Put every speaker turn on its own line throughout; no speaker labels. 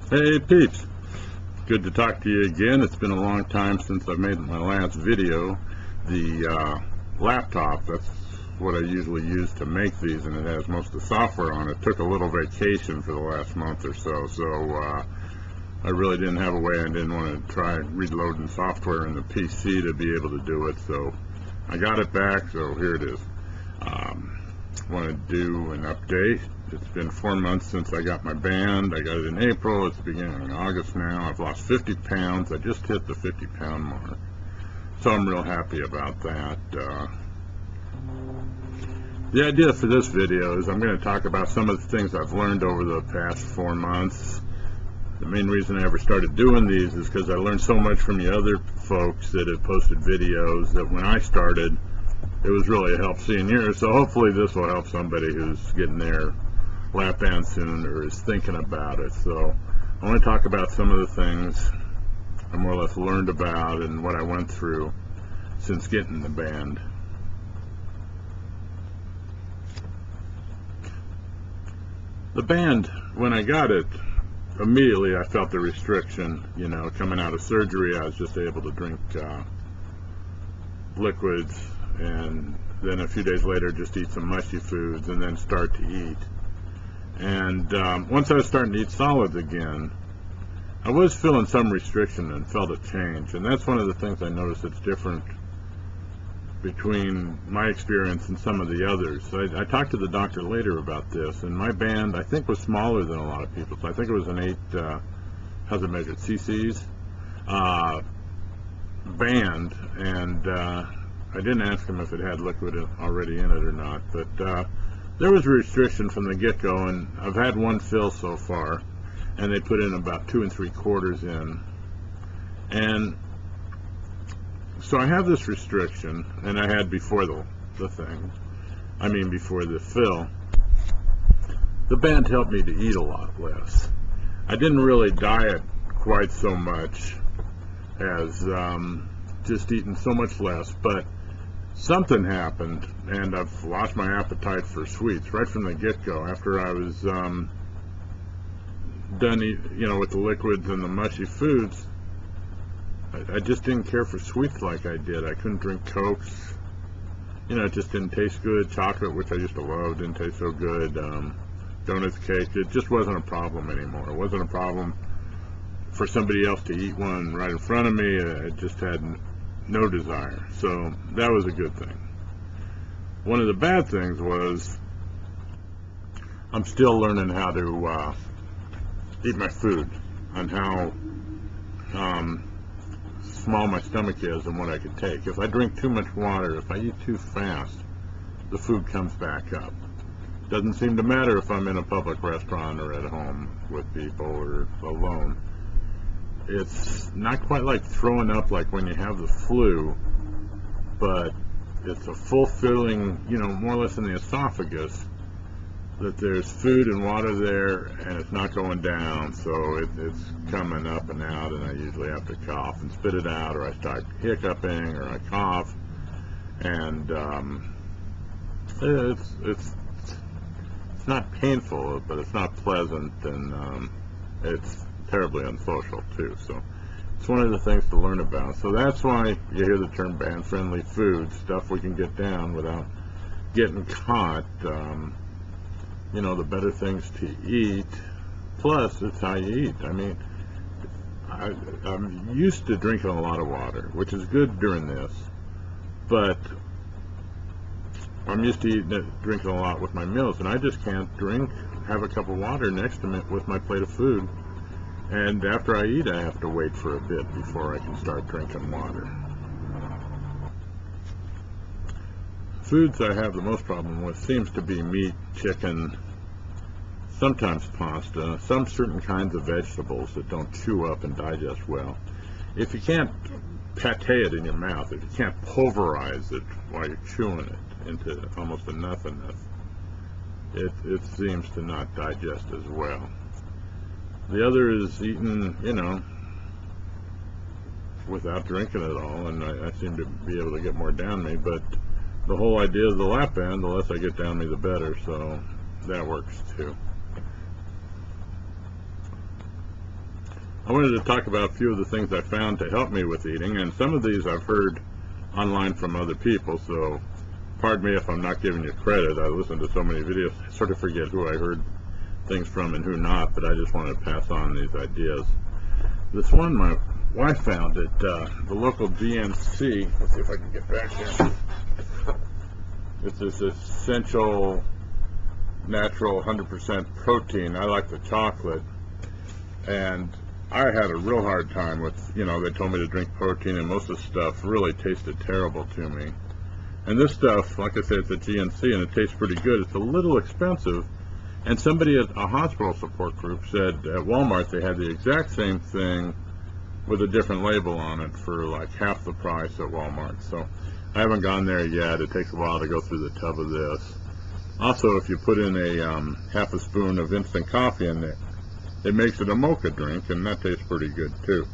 Hey peeps, good to talk to you again. It's been a long time since I've made my last video. The laptop, that's what I usually use to make these, and it has most of the software on it. Took a little vacation for the last month or so, I really didn't have a way. I didn't want to try reloading software in the PC to be able to do it, so I got it back, so here it is. Want to do an update. It's been 4 months since I got my band. I got it in April. It's beginning of August now. I've lost 50 pounds. I just hit the 50-pound mark, so I'm real happy about that. The idea for this video is I'm going to talk about some of the things I've learned over the past 4 months. The main reason I ever started doing these is because I learned so much from the other folks that have posted videos that when I started, it was really a help seeing yours. So hopefully this will help somebody who's getting their lap band soon or is thinking about it. So I want to talk about some of the things I more or less learned about and what I went through since getting the band. The band, when I got it, immediately I felt the restriction. You know, coming out of surgery, I was just able to drink liquids, and then a few days later just eat some mushy foods and then start to eat. And once I was starting to eat solids again, I was feeling some restriction and felt a change. And that's one of the things I noticed that's different between my experience and some of the others. I talked to the doctor later about this, and my band I think was smaller than a lot of people's. I think it was an 8 how's it measured, cc's band, and I didn't ask him if it had liquid already in it or not, but there was a restriction from the get-go, and I've had one fill so far, and they put in about 2 3/4 in, and so I have this restriction, and I had before the thing, I mean before the fill. The band helped me to eat a lot less. I didn't really diet quite so much as just eating so much less, but something happened, and I've lost my appetite for sweets right from the get-go. After I was done with the liquids and the mushy foods, I just didn't care for sweets like I did. I couldn't drink Cokes. It just didn't taste good. Chocolate, which I used to love, didn't taste so good. Donuts, cake, it just wasn't a problem anymore. It wasn't a problem for somebody else to eat one right in front of me. I just had no desire. So that was a good thing. One of the bad things was I'm still learning how to eat my food, and how small my stomach is and what I can take. If I drink too much water, if I eat too fast, the food comes back up. Doesn't seem to matter if I'm in a public restaurant or at home with people or alone. It's not quite like throwing up like when you have the flu, but it's a fulfilling, more or less in the esophagus, that there's food and water there, and it's not going down, so it's coming up and out, and I usually have to cough and spit it out, or I start hiccuping, or I cough, and it's not painful, but it's not pleasant, and it's terribly unsocial too. So it's one of the things to learn about. So that's why you hear the term band-friendly food, stuff we can get down without getting caught. The better things to eat, plus it's how you eat. I mean, I'm used to drinking a lot of water, which is good during this, but I'm used to drinking a lot with my meals, and I just can't have a cup of water next to me with my plate of food. And after I eat, I have to wait for a bit before I can start drinking water. Foods I have the most problem with seems to be meat, chicken, sometimes pasta, some certain kinds of vegetables that don't chew up and digest well. If you can't pate it in your mouth, if you can't pulverize it while you're chewing it into almost a nothingness, it seems to not digest as well. The other is eating, without drinking at all, and I seem to be able to get more down me, but the whole idea of the lap band, the less I get down me, the better, so that works too. I wanted to talk about a few of the things I found to help me with eating, and some of these I've heard online from other people, so pardon me if I'm not giving you credit. I listen to so many videos, I sort of forget who I heard things from and who not, but I just wanted to pass on these ideas. This one my wife found at the local GNC. Let's see if I can get back there. It's this essential natural 100% protein. I like the chocolate, and I had a real hard time with, they told me to drink protein, and most of the stuff really tasted terrible to me. And this stuff, like I said, it's at GNC, and it tastes pretty good. It's a little expensive, and somebody at a hospital support group said at Walmart they had the exact same thing with a different label on it for like half the price at Walmart. So I haven't gone there yet. It takes a while to go through the tub of this. Also, if you put in a half a spoon of instant coffee in it, it makes it a mocha drink, and that tastes pretty good too.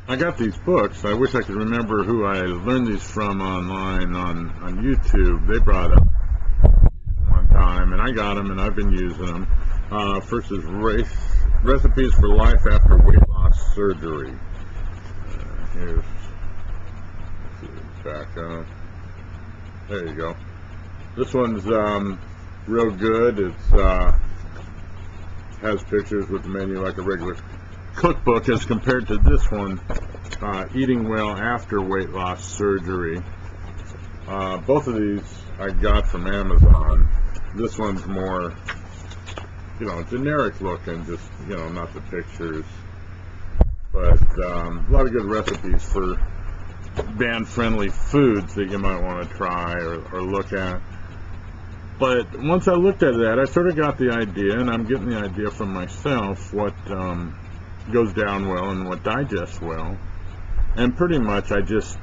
I got these books. I wish I could remember who I learned these from online on YouTube. They brought up one time, and I got them, and I've been using them. First is Recipes for Life After Weight Loss Surgery. Here's back up. There you go. This one's real good. It's has pictures with the menu like a regular cookbook, as compared to this one, Eating Well After Weight Loss Surgery. Both of these I got from Amazon. This one's more, generic looking, just, not the pictures. But a lot of good recipes for band-friendly foods that you might want to try or look at. But once I looked at that, I sort of got the idea, and I'm getting the idea from myself, what goes down well and what digests well. And pretty much I just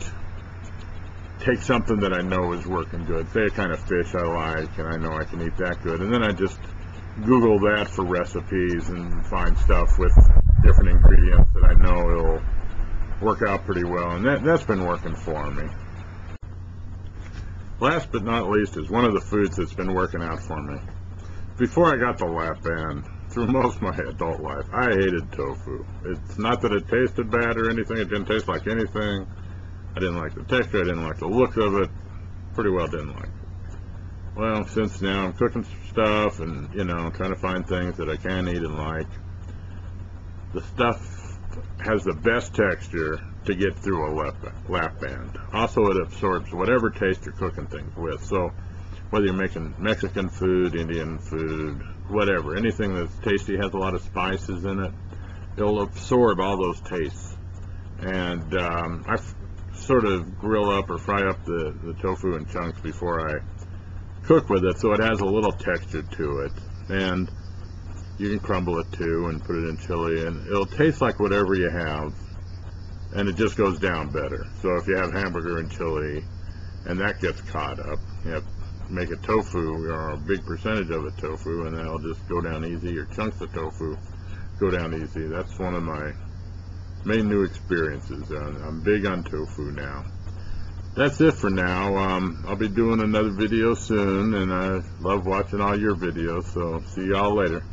take something that I know is working good, say a kind of fish I like, and I know I can eat that good, and then I just Google that for recipes and find stuff with different ingredients that I know it'll work out pretty well, and that's been working for me. Last but not least is one of the foods that's been working out for me. Before I got the lap band, through most of my adult life, I hated tofu. It's not that it tasted bad or anything, it didn't taste like anything. I didn't like the texture, I didn't like the look of it, pretty well didn't like it. Well, since now I'm cooking some stuff and, trying to find things that I can eat and like, the stuff has the best texture to get through a lap band. Also, it absorbs whatever taste you're cooking things with. So whether you're making Mexican food, Indian food, whatever, anything that's tasty, has a lot of spices in it, it'll absorb all those tastes. And I sort of grill up or fry up the tofu in chunks before I cook with it, so it has a little texture to it. And you can crumble it too and put it in chili, and it'll taste like whatever you have, and it just goes down better. So if you have hamburger and chili and that gets caught up, you have to make a tofu, or a big percentage of a tofu, and that'll just go down easy, or chunks of tofu go down easy. That's one of my main new experiences. I'm big on tofu now. That's it for now. I'll be doing another video soon, and I love watching all your videos, so see y'all later.